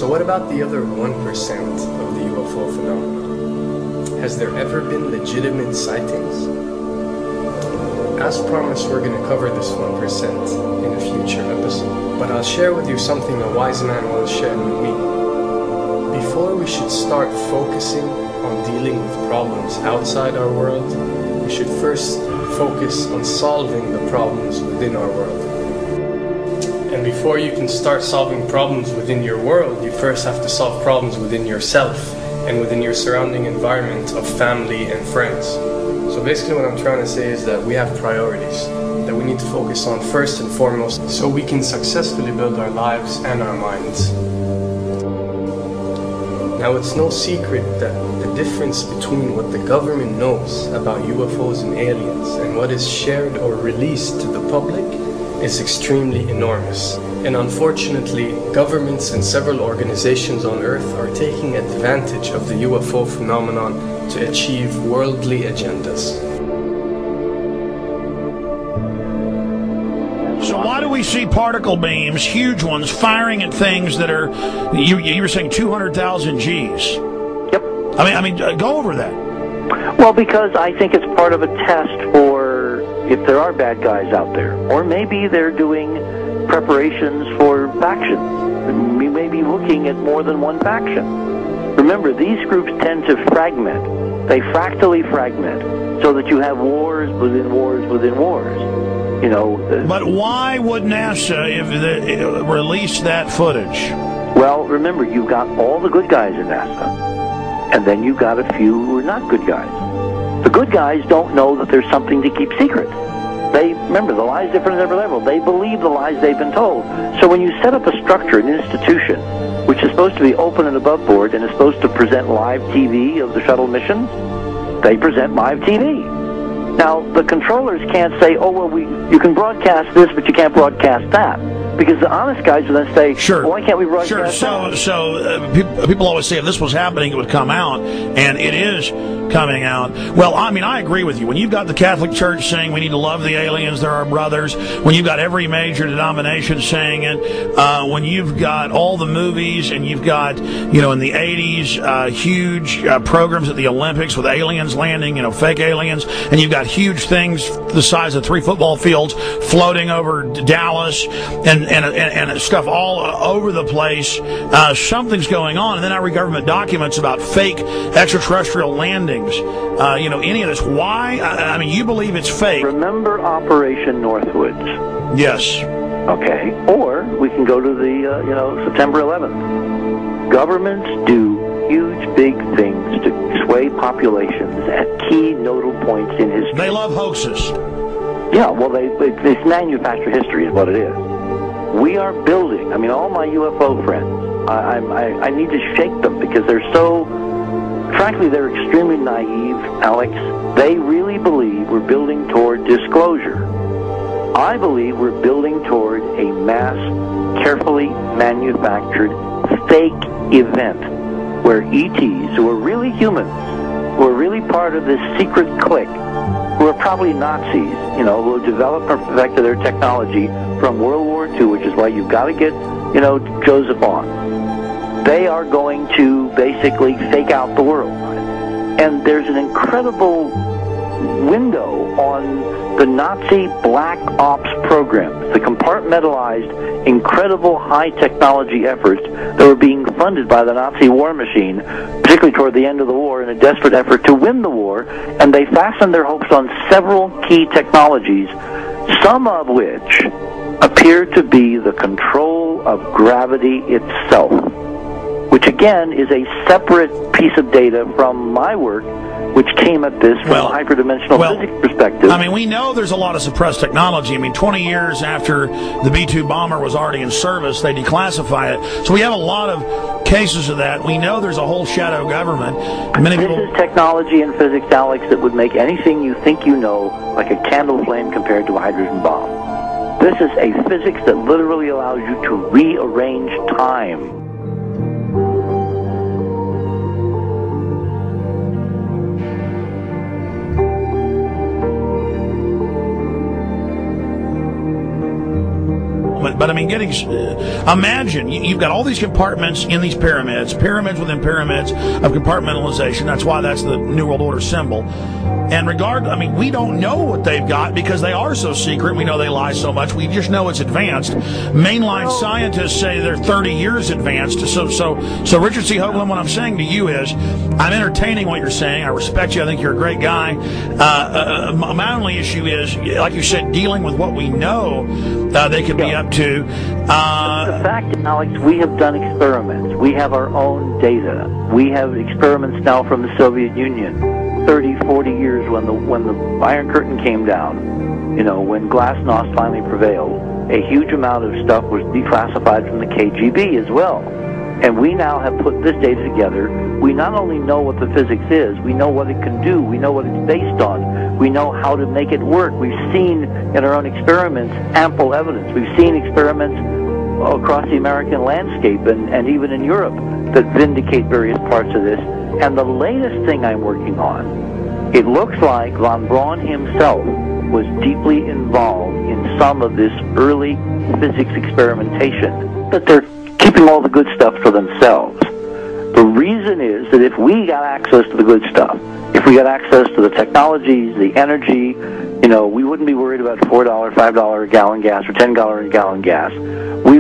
So what about the other 1% of the UFO phenomenon? Has there ever been legitimate sightings? As promised, we're going to cover this 1% in a future episode. But I'll share with you something a wise man once shared with me. Before we should start focusing on dealing with problems outside our world, we should first focus on solving the problems within our world. And before you can start solving problems within your world, you first have to solve problems within yourself and within your surrounding environment of family and friends. So basically what I'm trying to say is that we have priorities that we need to focus on first and foremost so we can successfully build our lives and our minds. Now, it's no secret that the difference between what the government knows about UFOs and aliens and what is shared or released to the public is extremely enormous. And unfortunately, governments and several organizations on Earth are taking advantage of the UFO phenomenon to achieve worldly agendas. So why do we see particle beams, huge ones, firing at things that are, you were saying 200,000 Gs? Yep. I mean, go over that. Well, because I think it's part of a test for if there are bad guys out there. Or maybe they're doing preparations for factions. We may be looking at more than one faction. Remember, these groups tend to fragment. They fractally fragment so that you have wars within wars within wars. You know, but why would NASA release that footage? Well, remember, you've got all the good guys in NASA, and then you've got a few who are not good guys. The good guys don't know that there's something to keep secret. Remember, the lie's different at every level. They believe the lies they've been told. So when you set up a structure, an institution, which is supposed to be open and above board and is supposed to present live TV of the shuttle missions, they present live TV. Now, the controllers can't say, oh, well, you can broadcast this, but you can't broadcast that. Because the honest guys will then say, sure. Well, why can't we broadcast that? So people always say if this was happening, it would come out, and it is coming out. Well, I mean, I agree with you. When you've got the Catholic Church saying we need to love the aliens, they're our brothers, when you've got every major denomination saying it, when you've got all the movies, and you've got, in the 80s, huge programs at the Olympics with aliens landing, fake aliens, and you've got huge things the size of 3 football fields floating over Dallas, and stuff all over the place. Something's going on. And then I read government documents about fake extraterrestrial landings. Any of this. Why? I mean, you believe it's fake. Remember Operation Northwoods? Yes. Okay. Or we can go to the, September 11th. Governments do huge, big things to sway populations at key nodal points in history. They love hoaxes. Yeah, well, they manufacture history is what it is. We are building, all my UFO friends, I need to shake them because they're so, frankly, they're extremely naive, Alex. They really believe we're building toward disclosure. I believe we're building toward a mass, carefully manufactured, fake event where ETs, who are really humans, who are really part of this secret clique, who are probably Nazis, who have developed and perfected their technology from World War II, which is why you've got to get, Joseph on. They are going to basically fake out the world. And there's an incredible window on the Nazi black ops programs, the compartmentalized, incredible high technology efforts that were being funded by the Nazi war machine, particularly toward the end of the war, in a desperate effort to win the war, and they fastened their hopes on several key technologies, some of which appear to be the control of gravity itself, which again is a separate piece of data from my work, which came at this from a hyperdimensional physics perspective. I mean, we know there's a lot of suppressed technology. 20 years after the B-2 bomber was already in service, they declassify it. So we have a lot of cases of that. We know there's a whole shadow government. This is technology and physics, Alex, that would make anything you think you know like a candle flame compared to a hydrogen bomb. This is a physics that literally allows you to rearrange time. But I mean, imagine you've got all these compartments in these pyramids, pyramids within pyramids of compartmentalization. That's why that's the New World Order symbol. And I mean, we don't know what they've got because they are so secret. We know they lie so much. We just know it's advanced. Mainline scientists say they're 30 years advanced. So Richard C. Hoagland, what I'm saying to you is, I'm entertaining what you're saying. I respect you. I think you're a great guy. My only issue is, like you said, dealing with what we know they could be up to. The fact, Alex, we have done experiments. We have our own data. We have experiments now from the Soviet Union. 30, 40 years when the Iron Curtain came down, you know, when Glasnost finally prevailed, a huge amount of stuff was declassified from the KGB as well. And we now have put this data together. We not only know what the physics is, we know what it can do, we know what it's based on, we know how to make it work. We've seen in our own experiments ample evidence. We've seen experiments across the American landscape and even in Europe that vindicate various parts of this. And the latest thing I'm working on, it looks like von Braun himself was deeply involved in some of this early physics experimentation, but they're keeping all the good stuff for themselves. The reason is that if we got access to the good stuff, if we got access to the technologies, the energy, you know, we wouldn't be worried about $4, $5 a gallon gas or $10 a gallon gas. We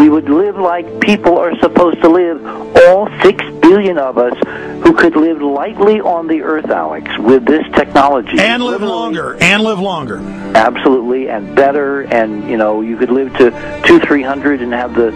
would live like people are supposed to live, all 6 billion of us who could live lightly on the earth, Alex, with this technology. And live longer, Absolutely, and better, and, you know, you could live to 200-300 and have the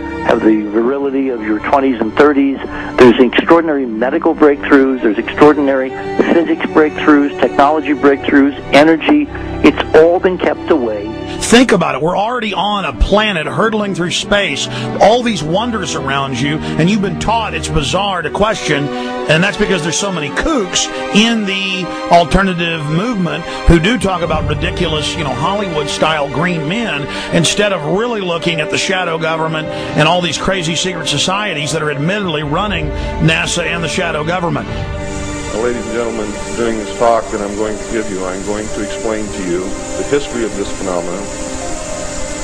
virility of your 20s and 30s. There's extraordinary medical breakthroughs, there's extraordinary physics breakthroughs, technology breakthroughs, energy. It's all been kept away. Think about it. We're already on a planet hurtling through space, all these wonders around you, and you've been taught it's bizarre to question, and that's because there's so many kooks in the alternative movement who do talk about ridiculous, you know, Hollywood-style green men instead of really looking at the shadow government and all these crazy secret societies that are admittedly running NASA and the shadow government. Now, ladies and gentlemen, during this talk that I'm going to give you, I'm going to explain to you the history of this phenomenon,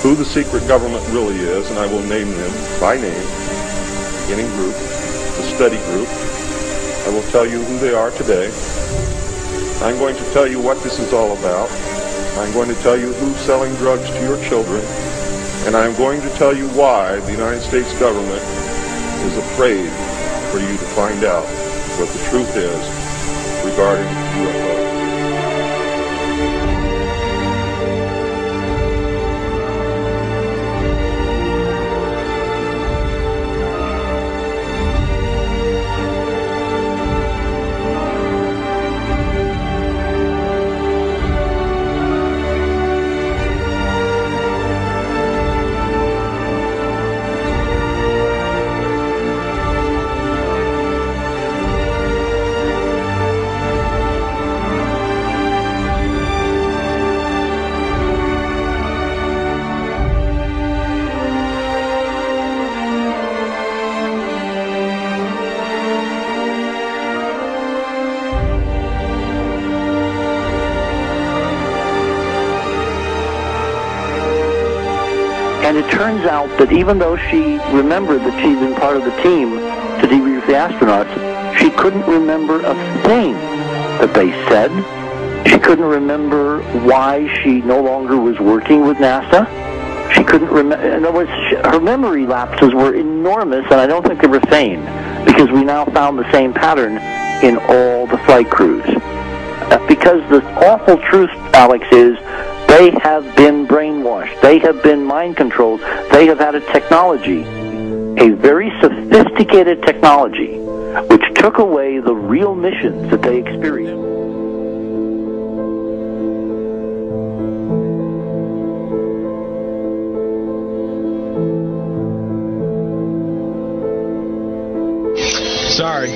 who the secret government really is, and I will name them by name, beginning group, the study group. I will tell you who they are today. I'm going to tell you what this is all about. I'm going to tell you who's selling drugs to your children, and I'm going to tell you why the United States government is afraid for you to find out what the truth is regarding UFOs. And it turns out that even though she remembered that she'd been part of the team to debrief the astronauts, she couldn't remember a thing that they said. She couldn't remember why she no longer was working with NASA. She couldn't remember. In other words, her memory lapses were enormous, and I don't think they were feigned, because we now found the same pattern in all the flight crews. Because the awful truth, Alex, is they have been brainwashed. They have been mind controlled. They have had a technology, a very sophisticated technology, which took away the real missions that they experienced. Sorry.